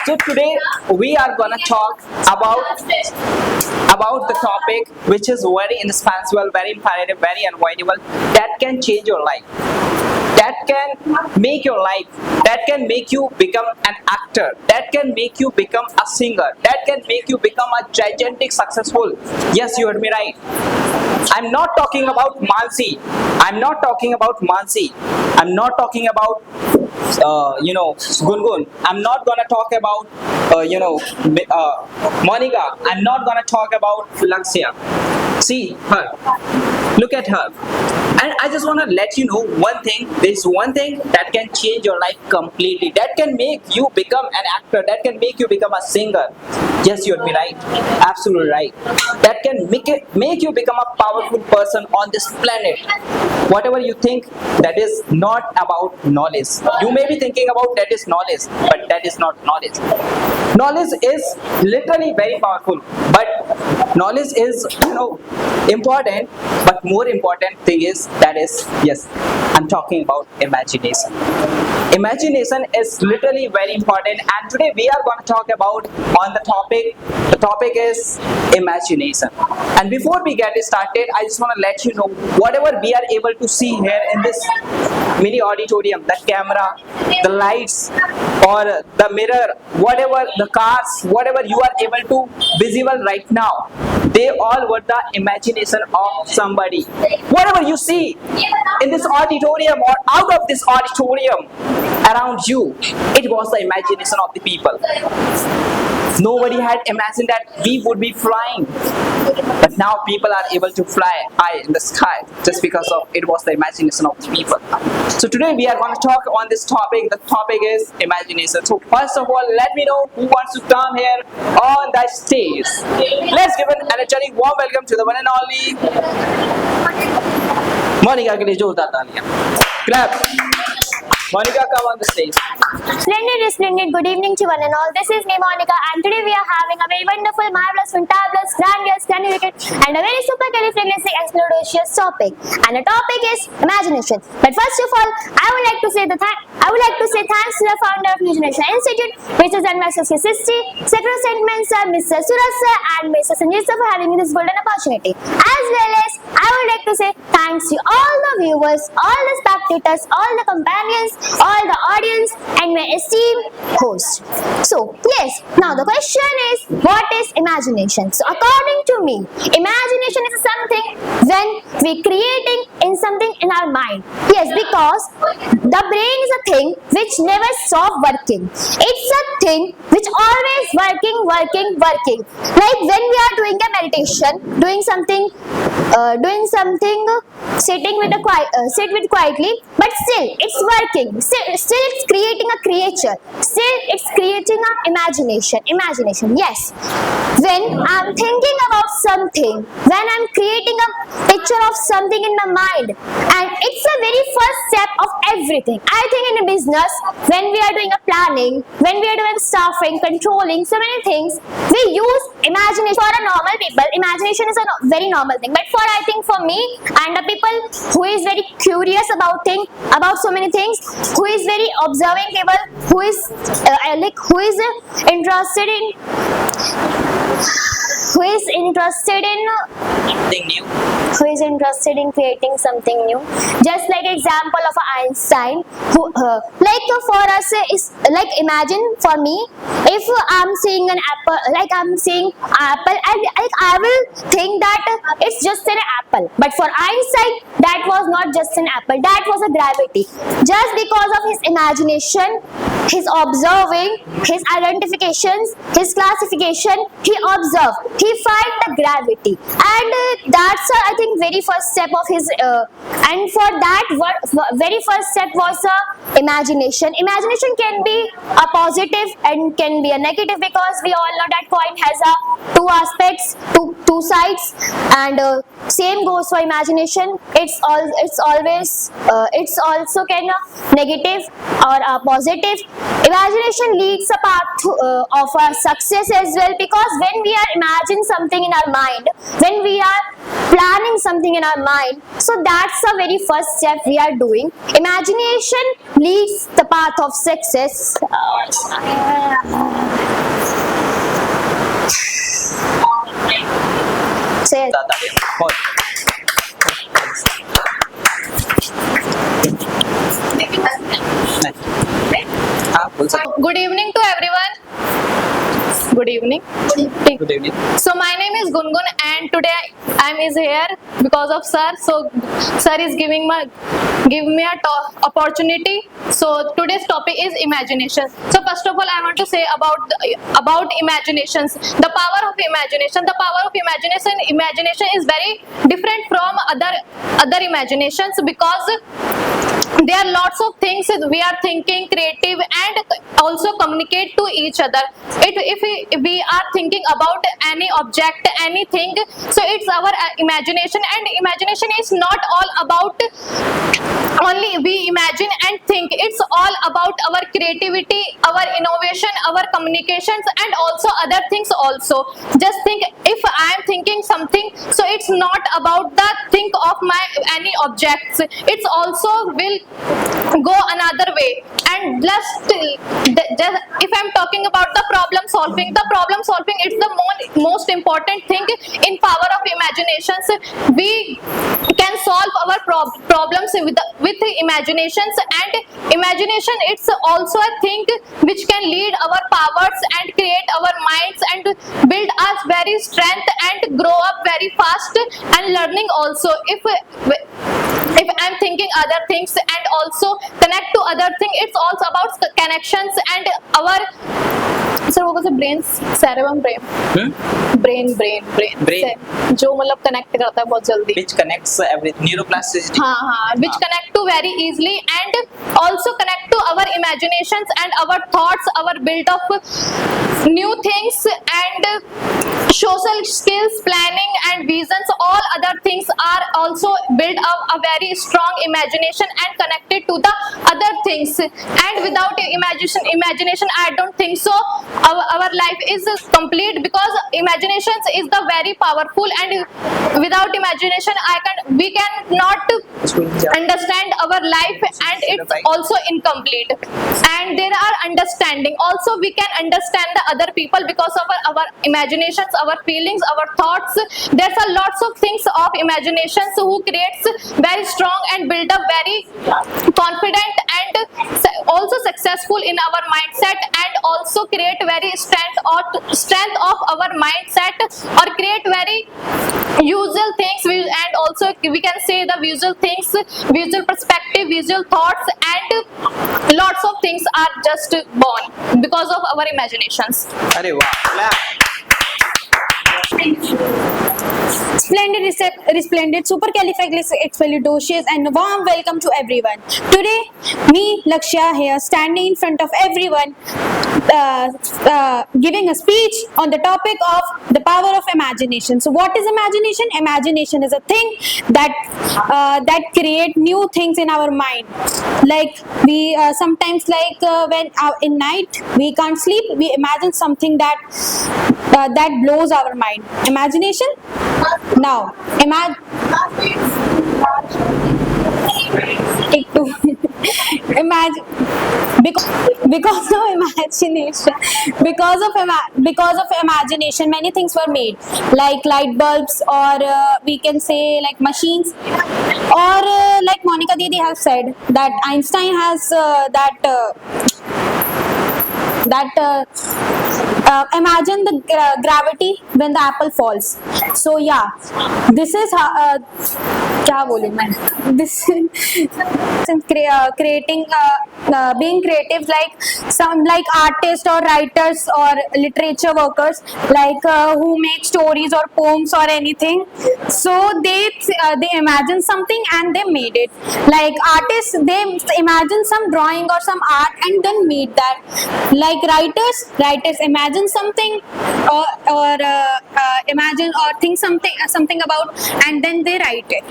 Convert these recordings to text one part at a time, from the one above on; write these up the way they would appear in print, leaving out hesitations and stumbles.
So today we are gonna talk about the topic which is very indispensable, very imperative, very unavoidable, that can change your life, that can make your life, that can make you become an actor, that can make you become a singer, that can make you become a gigantic successful. Yes, you heard me right. I'm not talking about Mansi. I'm not talking about Mansi. I'm not talking about Gungun. I'm not gonna talk about Monica. I'm not gonna talk about Laxia. See her. Look at her. And I just want to let you know one thing. There's one thing that can change your life completely. That can make you become an actor. That can make you become a singer. Yes, you heard me right. Absolutely right. That can make you become a powerful person on this planet. Whatever you think, that is not about knowledge. You may be thinking about that is knowledge, but that is not knowledge. Knowledge is literally very powerful, but knowledge is important, but more important thing is that is, yes, I'm talking about imagination. Imagination is literally very important, and today we are going to talk about on the topic is imagination. And before we get started, I just want to let you know whatever we are able to see here in this mini auditorium, the camera, the lights, or the mirror, whatever, the cars, whatever you are able to visible right now, they all were the imagination of somebody. Whatever you see in this auditorium or out of this auditorium around you, it was the imagination of the people. Nobody had imagined that we would be flying, but now people are able to fly high in the sky just because of it was the imagination of the people. So today we are going to talk on this topic. The topic is imagination. So first of all, let me know who wants to come here on the stage. Let's give an energetic warm welcome to the one and only Monica. के लिए जोरदार तालियां. Clap. Monica, come on the stage. Splendid. Good evening to one and all. This is me, Monica, and today we are having a very wonderful, marvelous, fantabulous, grandiose, grandiloquent, and a very supercalifragilisticexpialidocious topic. And the topic is imagination. But first of all, I would like to say thanks to the founder of New Generation Institute, Mr. Zanmaster Sisti, Secretary St. Mensa, Mr. Suraj sir, and Mr. Sanjay sir for having me this golden opportunity. As well as I would like to say thanks to all the viewers, all the spectators, all the companions, all the audience, and my esteemed host. So yes, now the question is, what is imagination? So according to me, imagination is something when we creating in something in our mind. Yes, because the brain is a thing which never stop working. It's a thing which always working. Like when we are doing a meditation, doing something, sitting with sit with quietly, but still it's working. Still it's creating a creature. Still it's creating an imagination. Yes. When I'm thinking about something, when I'm creating a picture of something in my mind, and it's a very first step of everything. I think in a business, when we are doing a planning, when we are doing staffing, controlling, so many things, we use imagination. For a normal people, imagination is a very normal thing. But I think for me and the people who is very curious about so many things, who is very observing people, who is interested in creating something new. Just like example of Einstein, who for us is like, imagine for me, if I'm seeing an apple, like I'm seeing apple, and like I will think that it's just an apple. But for Einstein, that was not just an apple, that was a gravity. Just because of his imagination, his observing, his identifications, his classification, he observed, he find the gravity, and that's I think very first step of his and for that very first step was imagination. Imagination can be a positive and can be a negative, because we all know that coin has two aspects, two sides, and same goes for imagination. It's also can negative or positive. Imagination leads a path of success as well, because when we are imagine something in our mind, when we are planning something in our mind. So that's the very first step we are doing. Imagination leads the path of success. Say it. Good evening to everyone. Good evening. Good evening. So my name is Gungun and today I am here because of sir. So sir is giving me a opportunity. So today's topic is imagination. So first of all I want to say about imaginations. The power of imagination. The power of imagination is very different from other imaginations because there are lots of things we are thinking, creative, and also communicate to each other. If we are thinking about any object, anything, so it's our imagination, and imagination is not all about only we imagine and think. It's all about our creativity, our innovation, our communications, and also other things also. Just think, if I am thinking something, so it's not about the think of my any objects. It's also will go another way. And just if I'm talking about the problem solving it's the most important thing in power of imaginations. We can solve our problems with imaginations, and imagination it's also a thing which can lead our powers and create our minds and build us very strength and grow up very fast and learning also. If I'm thinking other things and also connect to other things, it's also about connections and our sir वो कैसे brain सेरेबम brain जो मतलब connect करता है बहुत जल्दी, which connects everything, neuroplasticity. हाँ which connect to very easily and also connect to our imaginations and our thoughts, our build of new things and social skills, planning and visions. All other things are also build up a very strong imagination and connected to the other things. And without imagination I don't think so our life is complete, because imagination is the very powerful, and without imagination we cannot understand our life, and it's also incomplete. And there are understanding also, we can understand the other people because of our imaginations, our feelings, our thoughts. There's a lots of things of imaginations who creates very strong and build up very confident and also successful in our mindset, and also create very strength of our mindset, or create very usual things, and also we can say the visual things, visual perspective, visual thoughts, and lots of things are just born because of our imaginations. अरे वाह. Splendid, supercalifragilisticexpialidocious, and warm welcome to everyone. Today, me, Lakshya, here standing in front of everyone, giving a speech on the topic of the power of imagination. So, what is imagination? Imagination is a thing that create new things in our mind. Like we sometimes, like when in night we can't sleep, we imagine something that blows our mind. Imagination. Now, imagine because of imagination many things were made, like light bulbs, or we can say like machines, or like Monica Didi has said that Einstein has imagine the gravity when the apple falls. So yeah, this is creating being creative, like some like artists or writers or literature workers, like who make stories or poems or anything. So they imagine something and they made it. Like artists, they imagine some drawing or some art and then made that. Like writers imagine something or imagine or think something about, and then they write it.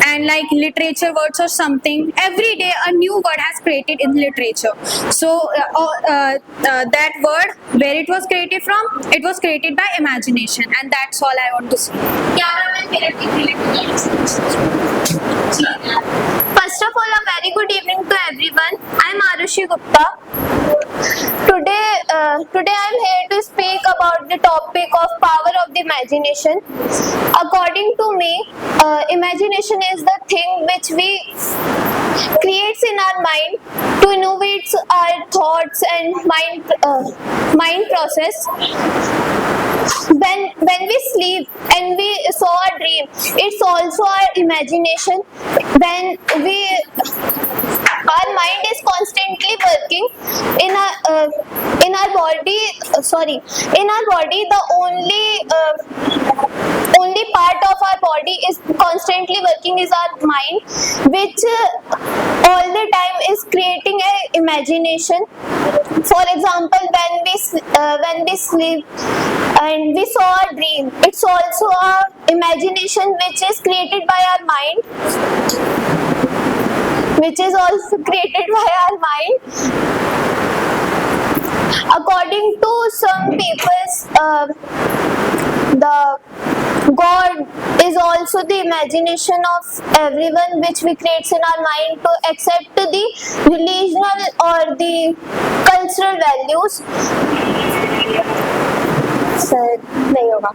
and like literature words or something. Every day a new word has created in literature. So that word, where it was created from, it was created by imagination, and that's all I want to say. First of all, a very good evening to everyone. I'm Arushi Gupta. Today I'm here to speak about the topic of power of the imagination. According to me, imagination is the thing which we creates in our mind to innovate our thoughts and mind process. When we sleep and we saw a dream, it's also our imagination. When our mind is constantly working in our body. The only part of our body is constantly working is our mind, which all the time is creating an imagination. For example, when we sleep and we saw a dream, it's also our imagination which is created by our mind, which is also created by our mind. According to some people's, the God is also the imagination of everyone which we creates in our mind to accept the relational or the cultural values. Sir, नहीं होगा.